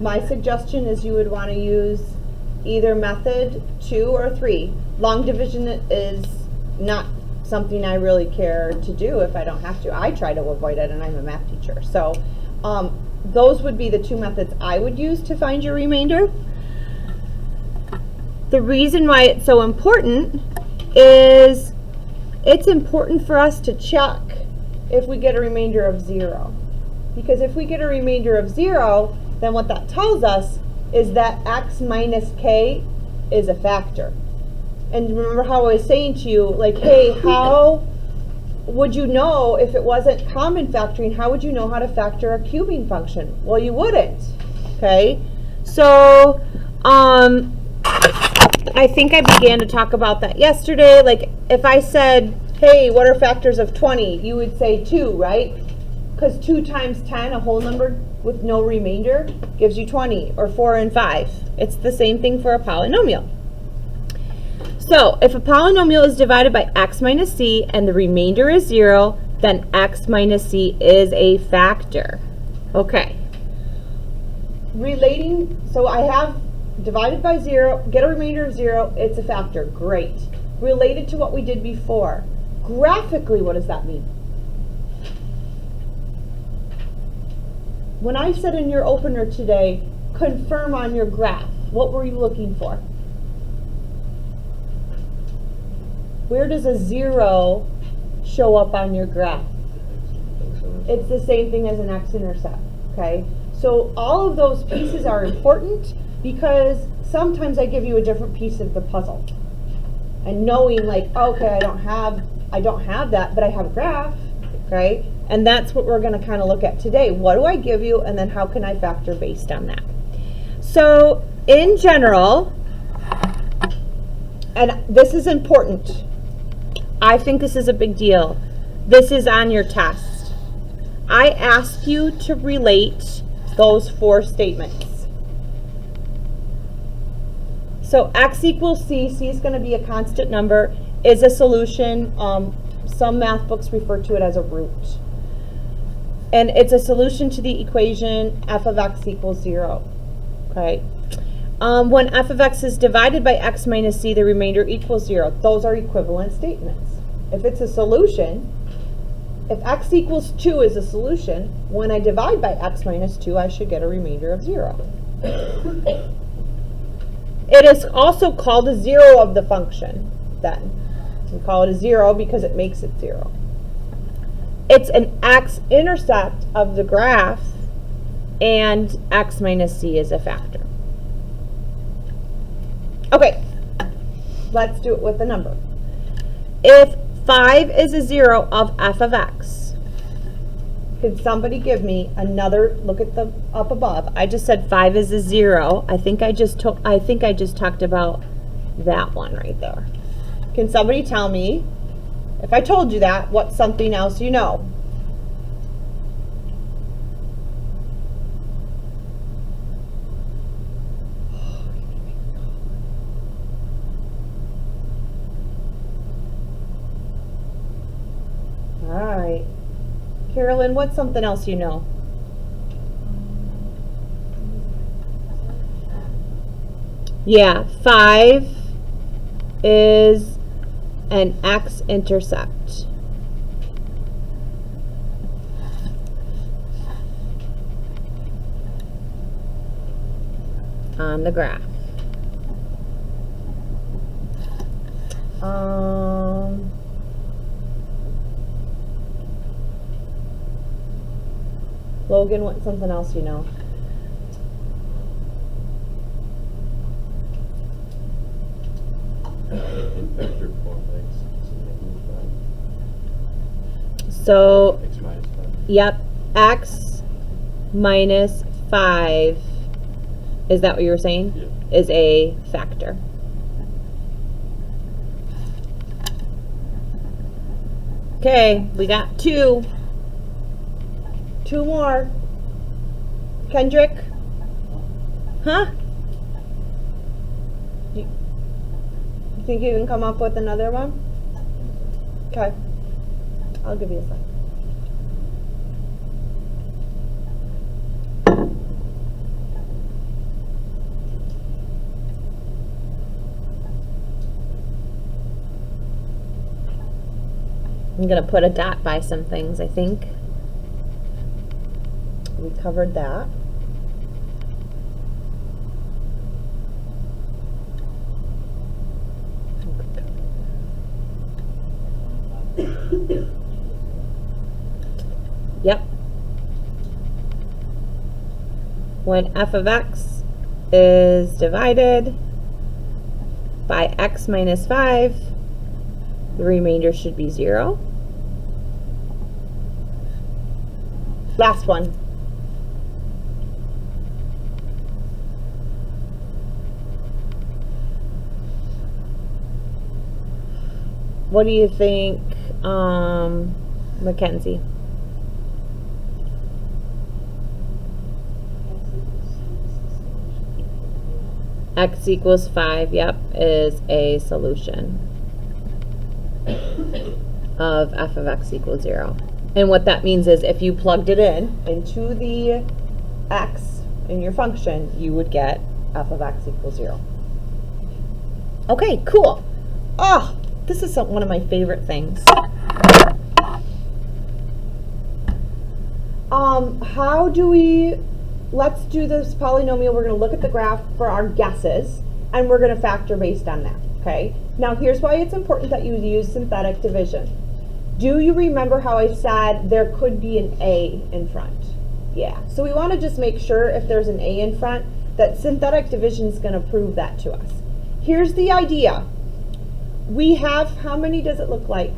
my suggestion is you would want to use either method 2 or 3. Long division is not something I really care to do if I don't have to. I try to avoid it, and I'm a math teacher. So those would be the 2 methods I would use to find your remainder. The reason why it's so important is it's important for us to check if we get a remainder of 0. Because if we get a remainder of 0, then what that tells us is that x minus k is a factor. And remember how I was saying to you, like, hey, how would you know if it wasn't common factoring, how would you know how to factor a cubing function? Well, you wouldn't, okay? So, I think I began to talk about that yesterday. Like, if I said, hey, what are factors of 20? You would say 2, right? Because 2 times 10, a whole number with no remainder, gives you 20, or 4 and 5. It's the same thing for a polynomial. So, if a polynomial is divided by x minus c and the remainder is 0, then x minus c is a factor. Okay. Relating, so I have divided by 0, get a remainder of 0, it's a factor. Great. Related to what we did before. Graphically, what does that mean? When I said in your opener today, confirm on your graph, what were you looking for? Where does a 0 show up on your graph? It's the same thing as an x-intercept, okay? So all of those pieces are important because sometimes I give you a different piece of the puzzle. And knowing, like, okay, I don't have that, but I have a graph, okay? And that's what we're going to kind of look at today. What do I give you, and then how can I factor based on that? So in general, and this is important, I think this is a big deal. This is on your test. I ask you to relate those 4 statements. So x equals c, c is going to be a constant number, is a solution. Some math books refer to it as a root. And it's a solution to the equation f of x equals 0. Okay. When f of x is divided by x minus c, the remainder equals 0. Those are equivalent statements. If it's a solution, if x equals 2 is a solution, when I divide by x minus 2, I should get a remainder of 0. It is also called a 0 of the function, then. We call it a 0 because it makes it 0. It's an x-intercept of the graph, and x minus c is a factor. Okay, let's do it with a number. If 5 is a 0 of f of x, could somebody give me another, look at the up above. I just said 5 is a 0. I think I just talked about that one right there. Can somebody tell me, if I told you that, what's something else you know? All right. Carolyn, what's something else you know? Yeah, 5 is an x-intercept. On the graph. Logan, what's something else you know? So, yep, x minus 5, is that what you were saying? Yeah. Is a factor. Okay, we got 2. 2 more. Kendrick? Huh? You think you can come up with another one? Okay. I'll give you a second. I'm going to put a dot by some things, I think. We covered that. Yep. When f of x is divided by x minus 5, the remainder should be 0. Last one. What do you think, Mackenzie? X equals 5, yep, is a solution of f of x equals 0. And what that means is if you plugged it in into the x in your function, you would get f of x equals 0. Okay, cool. Oh, this is one of my favorite things. How do we, let's do this polynomial. We're going to look at the graph for our guesses, and we're going to factor based on that, okay? Now, here's why it's important that you use synthetic division. Do you remember how I said there could be an A in front? Yeah, so we want to just make sure if there's an A in front that synthetic division is going to prove that to us. Here's the idea. We have, how many does it look like?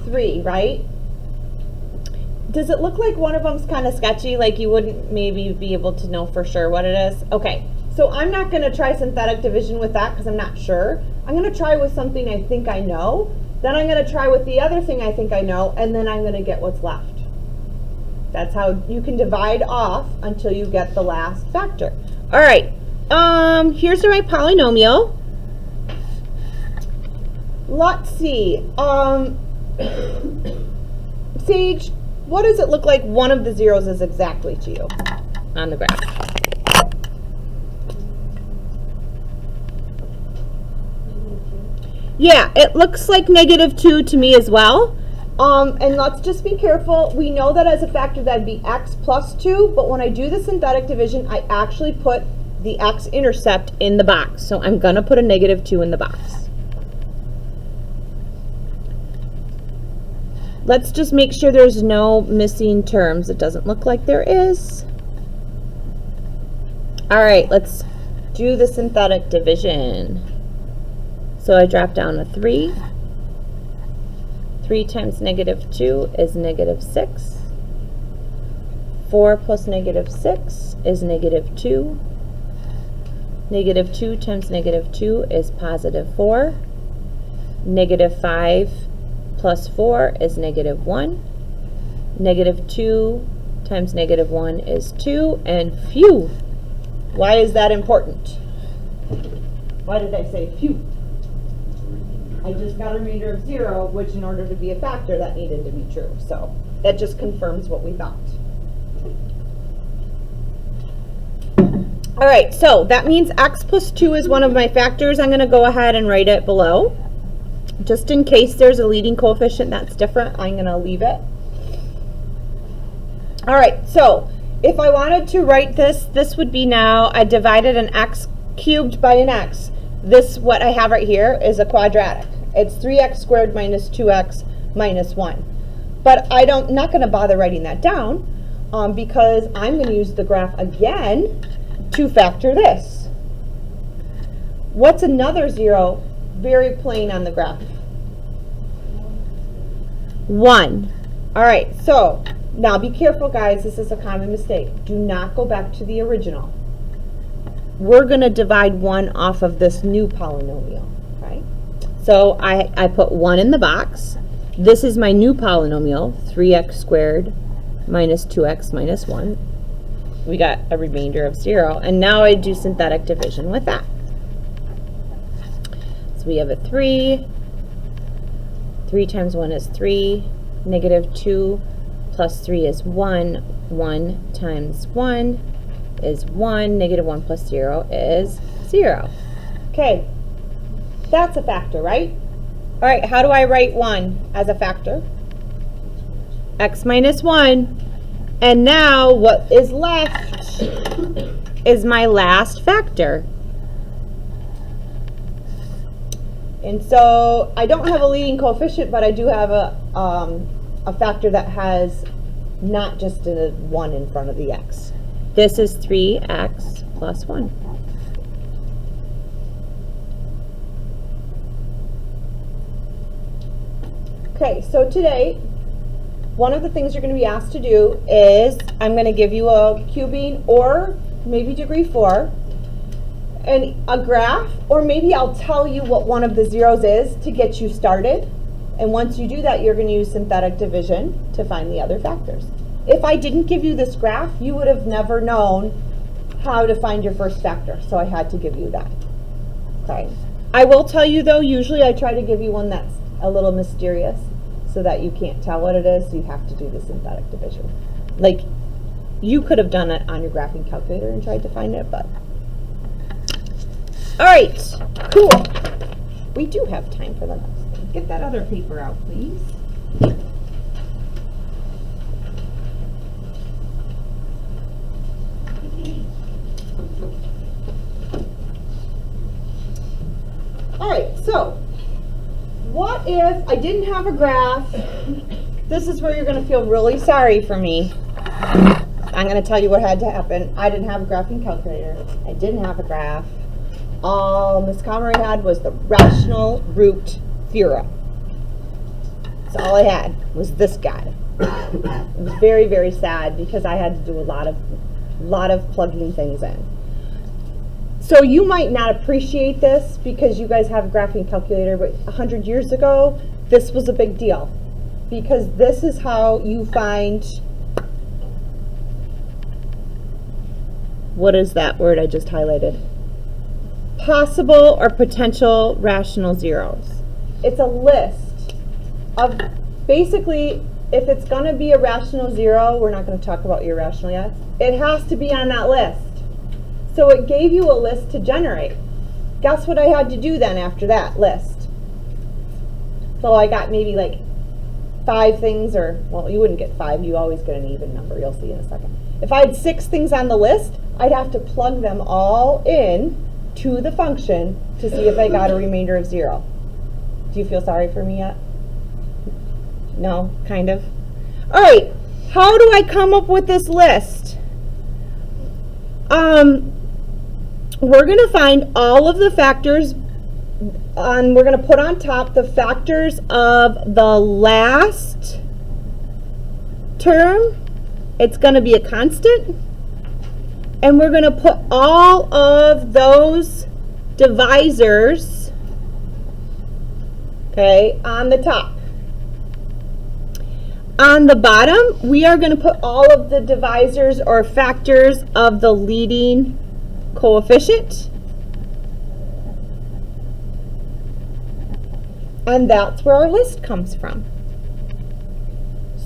3, right? Does it look like one of them's kind of sketchy, like you wouldn't maybe be able to know for sure what it is? Okay, so I'm not going to try synthetic division with that because I'm not sure. I'm going to try with something I think I know. Then I'm going to try with the other thing I think I know, and then I'm going to get what's left. That's how you can divide off until you get the last factor. All right, here's my polynomial. Let's see. Sage, what does it look like one of the zeros is exactly to you on the graph? Yeah, it looks like -2 to me as well. And let's just be careful. We know that as a factor that'd be x plus 2, but when I do the synthetic division, I actually put the x-intercept in the box. So I'm going to put a -2 in the box. Let's just make sure there's no missing terms. It doesn't look like there is. All right, let's do the synthetic division. So I drop down a 3. 3 times -2 is -6. 4 plus -6 is -2. -2 times -2 is +4. -5 plus 4 is -1. -2 times -1 is 2. And phew, why is that important? Why did I say phew? I just got a remainder of 0, which in order to be a factor, that needed to be true. So that just confirms what we thought. All right, so that means x plus 2 is one of my factors. I'm going to go ahead and write it below. Just in case there's a leading coefficient that's different, I'm going to leave it. All right, so if I wanted to write this, this would be now I divided an x cubed by an x. This, what I have right here, is a quadratic. It's 3x squared minus 2x minus 1. But I'm not going to bother writing that down because I'm going to use the graph again to factor this. What's another 0? Very plain on the graph. 1. All right, so now be careful, guys. This is a common mistake. Do not go back to the original. We're going to divide 1 off of this new polynomial, okay? So I put 1 in the box. This is my new polynomial, 3x squared minus 2x minus 1. We got a remainder of 0. And now I do synthetic division with that. So we have a 3. 3 times 1 is 3. -2 plus 3 is 1. 1 times 1 is 1. -1 plus 0 is 0. Okay, that's a factor, right? All right, how do I write 1 as a factor? X minus 1. And now what is left is my last factor. And so I don't have a leading coefficient, but I do have a factor that has not just a 1 in front of the x. This is 3x plus 1. Okay, so today, one of the things you're going to be asked to do is I'm going to give you a cubing or maybe degree 4 and a graph, or maybe I'll tell you what one of the zeros is to get you started. And once you do that, you're going to use synthetic division to find the other factors. If I didn't give you this graph, you would have never known how to find your first factor, so I had to give you that. Okay. I will tell you though, usually I try to give you one that's a little mysterious so that you can't tell what it is, so you have to do the synthetic division. Like, you could have done it on your graphing calculator and tried to find it, but... All right, cool. We do have time for the next thing. Get that other paper out, please. All right, so what if I didn't have a graph? This is where you're going to feel really sorry for me. I'm going to tell you what had to happen. I didn't have a graphing calculator. I didn't have a graph. All Miss Comrie had was the rational root theorem. That's all I had was this guy. It was very, very sad because I had to do a lot of plugging things in. So you might not appreciate this because you guys have a graphing calculator, but 100 years ago, this was a big deal because this is how you find, what is that word I just highlighted? Possible or potential rational zeros. It's a list of, basically, if it's going to be a rational zero, we're not going to talk about irrational yet, it has to be on that list. So it gave you a list to generate. Guess what I had to do then after that list? So I got maybe like 5 things, or, well, you wouldn't get 5, you always get an even number, you'll see in a second. If I had 6 things on the list, I'd have to plug them all in to the function to see if I got a remainder of 0. Do you feel sorry for me yet? No, kind of. All right, how do I come up with this list? We're going to find all of the factors, we're going to put on top the factors of the last term. It's going to be a constant. And we're going to put all of those divisors, okay, on the top. On the bottom, we are going to put all of the divisors or factors of the leading coefficient. And that's where our list comes from.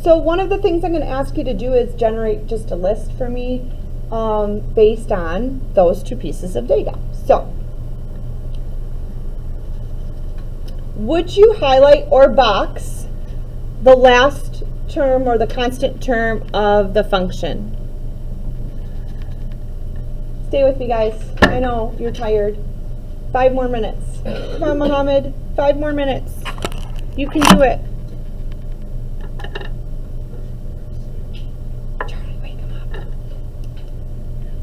So one of the things I'm going to ask you to do is generate just a list for me based on those 2 pieces of data. So, would you highlight or box the last term or the constant term of the function? Stay with me, guys. I know you're tired. 5 more minutes. Come on, Mohammed. 5 more minutes. You can do it. Charlie, wake him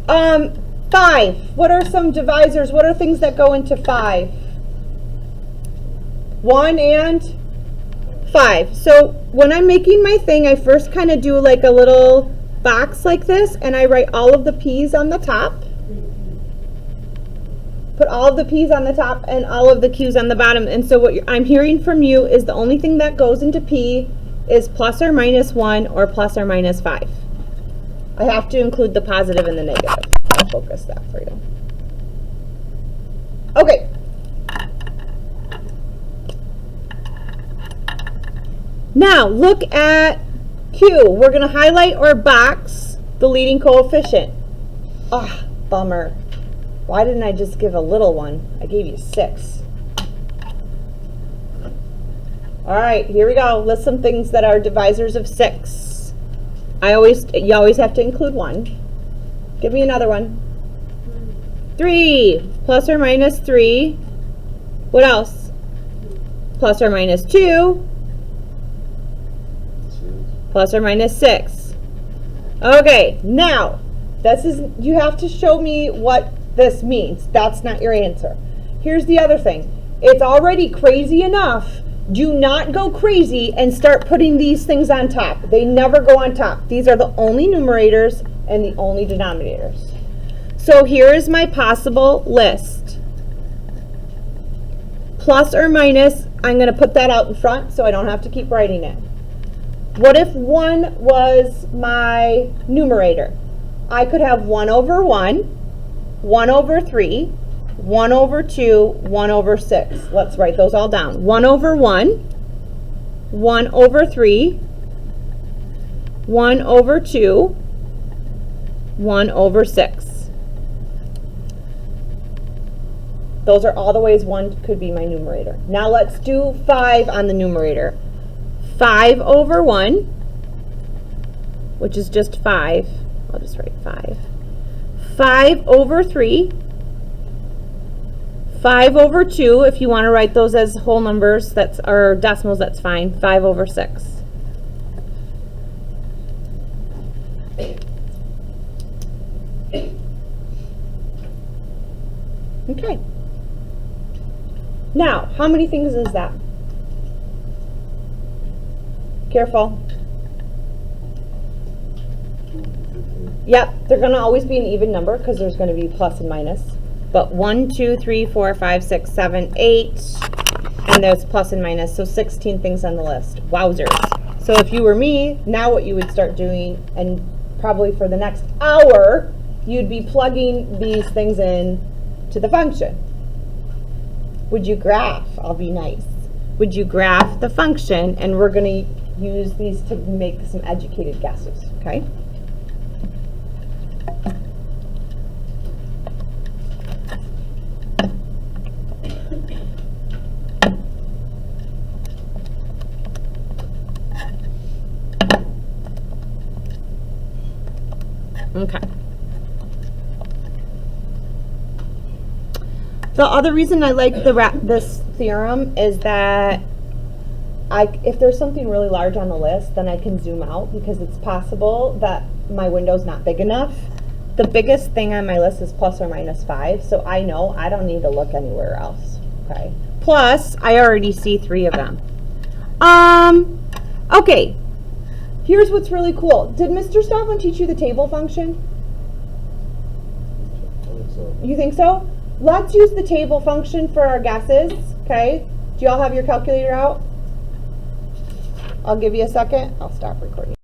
up. 5. What are some divisors? What are things that go into 5? 1 and 5. So when I'm making my thing, I first kind of do like a little box like this, and I write all of the P's on the top. Put all of the P's on the top and all of the Q's on the bottom. And so what I'm hearing from you is the only thing that goes into P is plus or minus 1 or plus or minus 5. I have to include the positive and the negative. I'll focus that for you. Okay. Now look at Q. We're going to highlight or box the leading coefficient. Ah, bummer. Why didn't I just give a little one? I gave you 6. All right, here we go. List some things that are divisors of 6. You always have to include 1. Give me another one. 3 plus or minus 3. What else? Plus or minus 2. Plus or minus 6. Okay, now you have to show me what this means. That's not your answer. Here's the other thing. It's already crazy enough. Do not go crazy and start putting these things on top. They never go on top. These are the only numerators and the only denominators. So here is my possible list. Plus or minus, I'm going to put that out in front so I don't have to keep writing it. What if 1 was my numerator? I could have 1 over 1, 1 over 3, 1 over 2, 1 over 6. Let's write those all down. 1 over 1, 1 over 3, 1 over 2, 1 over 6. Those are all the ways 1 could be my numerator. Now let's do 5 on the numerator. 5 over 1, which is just 5. I'll just write 5. 5 over 3. 5 over 2, if you want to write those as whole numbers, or decimals, that's fine. 5 over 6. Okay. Now, how many things is that? Careful. Yep, they're going to always be an even number because there's going to be plus and minus. But 1, 2, 3, 4, 5, 6, 7, 8, and there's plus and minus, so 16 things on the list. Wowzers. So if you were me, now what you would start doing, and probably for the next hour, you'd be plugging these things in to the function. Would you graph? I'll be nice. Would you graph the function? And we're going to use these to make some educated guesses, okay? Okay. The other reason I like this theorem is that if there's something really large on the list, then I can zoom out because it's possible that my window's not big enough. The biggest thing on my list is plus or minus 5, so I know I don't need to look anywhere else. Okay. Plus, I already see 3 of them. Okay. Here's what's really cool. Did Mr. Stoutland teach you the table function? I think so. You think so? Let's use the table function for our guesses, okay? Do you all have your calculator out? I'll give you a second. I'll stop recording.